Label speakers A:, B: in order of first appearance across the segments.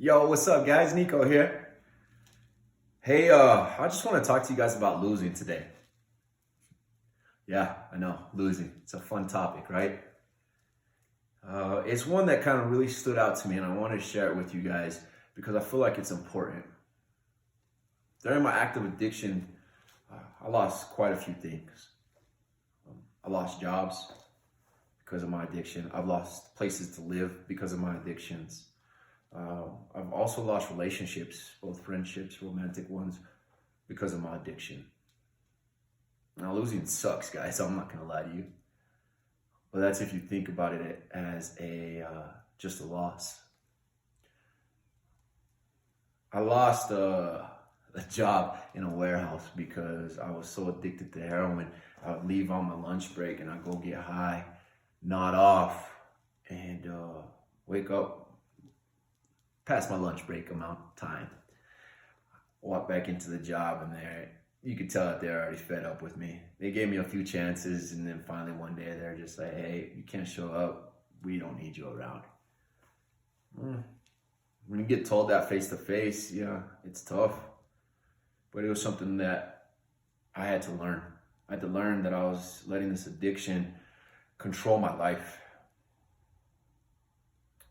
A: Yo, what's up, guys? Nico here. Hey, I just want to talk to you guys about losing today. Yeah, I know, losing. It's a fun topic, right? It's one that kind of really stood out to me, and I want to share it with you guys because I feel like it's important. During my active addiction, I lost quite a few things. I lost jobs because of my addiction. I've lost places to live because of my addictions. I've also lost relationships, both friendships, romantic ones, because of my addiction. Now, losing sucks, guys. I'm not gonna lie to you, but that's if you think about it as a just a loss. I lost a job in a warehouse because I was so addicted to heroin. I would leave on my lunch break and I'd go get high, nod off, and wake up past my lunch break amount of time. Walk back into the job, and you could tell that they're already fed up with me. They gave me a few chances, and then finally one day they're just like, "Hey, you can't show up. We don't need you around." When you get told that face to face, yeah, it's tough. But it was something that I had to learn. I had to learn that I was letting this addiction control my life.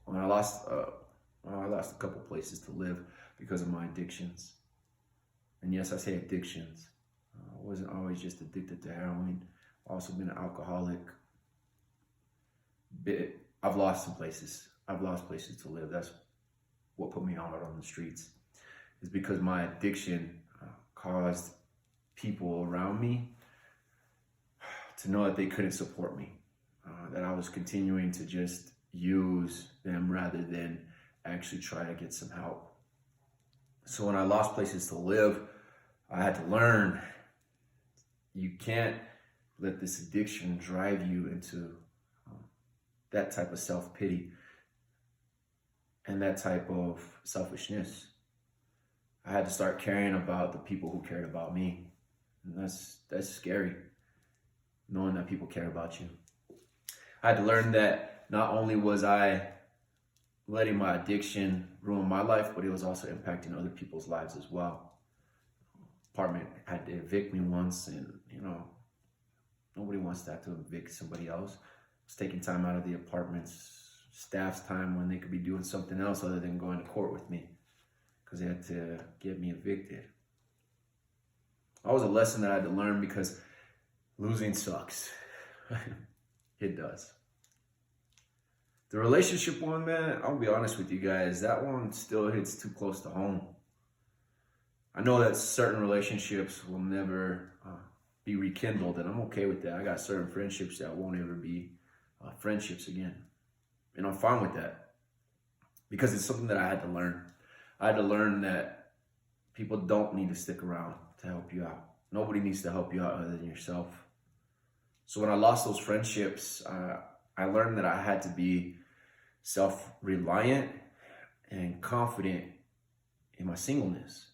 A: When I lost a couple places to live because of my addictions. And yes, I say addictions. I wasn't always just addicted to heroin. I've also been an alcoholic. I've lost some places. I've lost places to live. That's what put me out on the streets. Is because my addiction caused people around me to know that they couldn't support me. That I was continuing to just use them rather than actually try to get some help. So when I lost places to live, I had to learn you can't let this addiction drive you into that type of self-pity and that type of selfishness. I had to start caring about the people who cared about me. And that's scary, knowing that people care about you. I had to learn that not only was I letting my addiction ruin my life, but it was also impacting other people's lives as well. Apartment had to evict me once, and nobody wants that to evict somebody else. I was taking time out of the apartment's staff's time when they could be doing something else other than going to court with me because they had to get me evicted. That was a lesson that I had to learn because losing sucks. It does. The relationship one, man, I'll be honest with you guys, that one still hits too close to home. I know that certain relationships will never be rekindled, and I'm okay with that. I got certain friendships that won't ever be friendships again. And I'm fine with that because it's something that I had to learn. I had to learn that people don't need to stick around to help you out. Nobody needs to help you out other than yourself. So when I lost those friendships, I learned that I had to be self-reliant and confident in my singleness.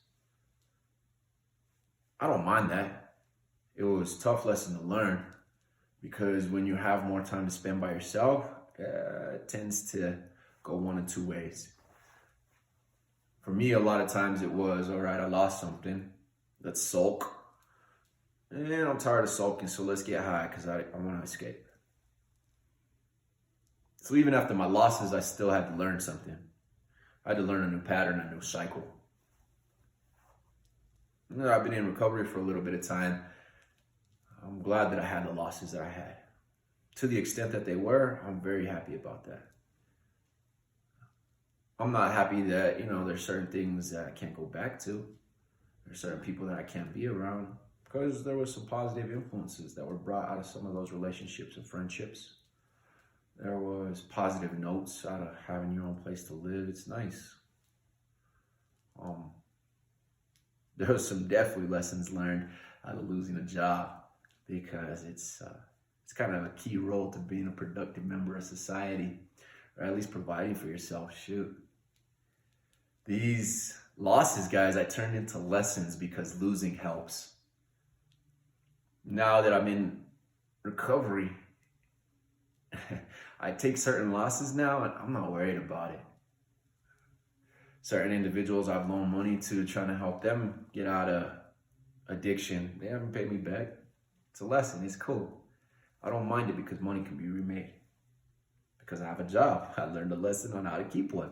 A: I don't mind that. It was a tough lesson to learn because when you have more time to spend by yourself, it tends to go one of two ways. For me, a lot of times it was, all right, I lost something. Let's sulk. And I'm tired of sulking, so let's get high because I want to escape. So even after my losses, I still had to learn something. I had to learn a new pattern, a new cycle. I've been in recovery for a little bit of time. I'm glad that I had the losses that I had. To the extent that they were, I'm very happy about that. I'm not happy that, there's certain things that I can't go back to. There's certain people that I can't be around because there was some positive influences that were brought out of some of those relationships and friendships. There was positive notes out of having your own place to live. It's nice. There was some definitely lessons learned out of losing a job because it's kind of a key role to being a productive member of society, or at least providing for yourself. Shoot. These losses, guys, I turned into lessons because losing helps. Now that I'm in recovery, I take certain losses now and I'm not worried about it. certain individuals I've loaned money to trying to help them get out of addiction. They haven't paid me back. It's a lesson. It's cool. I don't mind it because money can be remade. Because I have a job. I learned a lesson on how to keep one.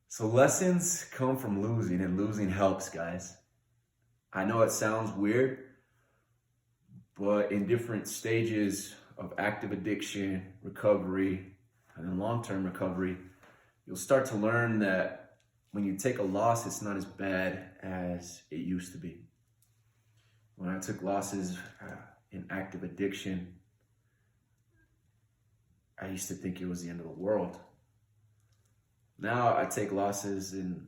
A: So lessons come from losing, and losing helps, guys. I know it sounds weird, but in different stages of active addiction, recovery, and then long-term recovery, you'll start to learn that when you take a loss, it's not as bad as it used to be. When I took losses in active addiction, I used to think it was the end of the world. Now I take losses and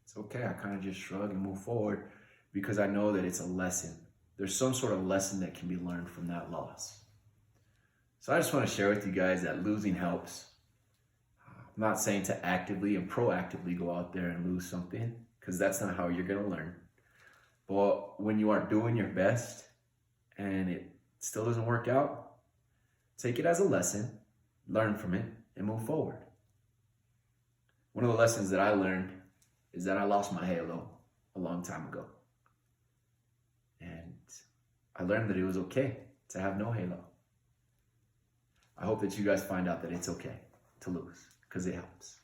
A: it's okay. I kind of just shrug and move forward because I know that it's a lesson. There's some sort of lesson that can be learned from that loss. So I just want to share with you guys that losing helps. I'm not saying to actively and proactively go out there and lose something, because that's not how you're going to learn. But when you are doing your best and it still doesn't work out, take it as a lesson, learn from it, and move forward. One of the lessons that I learned is that I lost my halo a long time ago. And I learned that it was okay to have no halo. I hope that you guys find out that it's okay to lose, because it helps.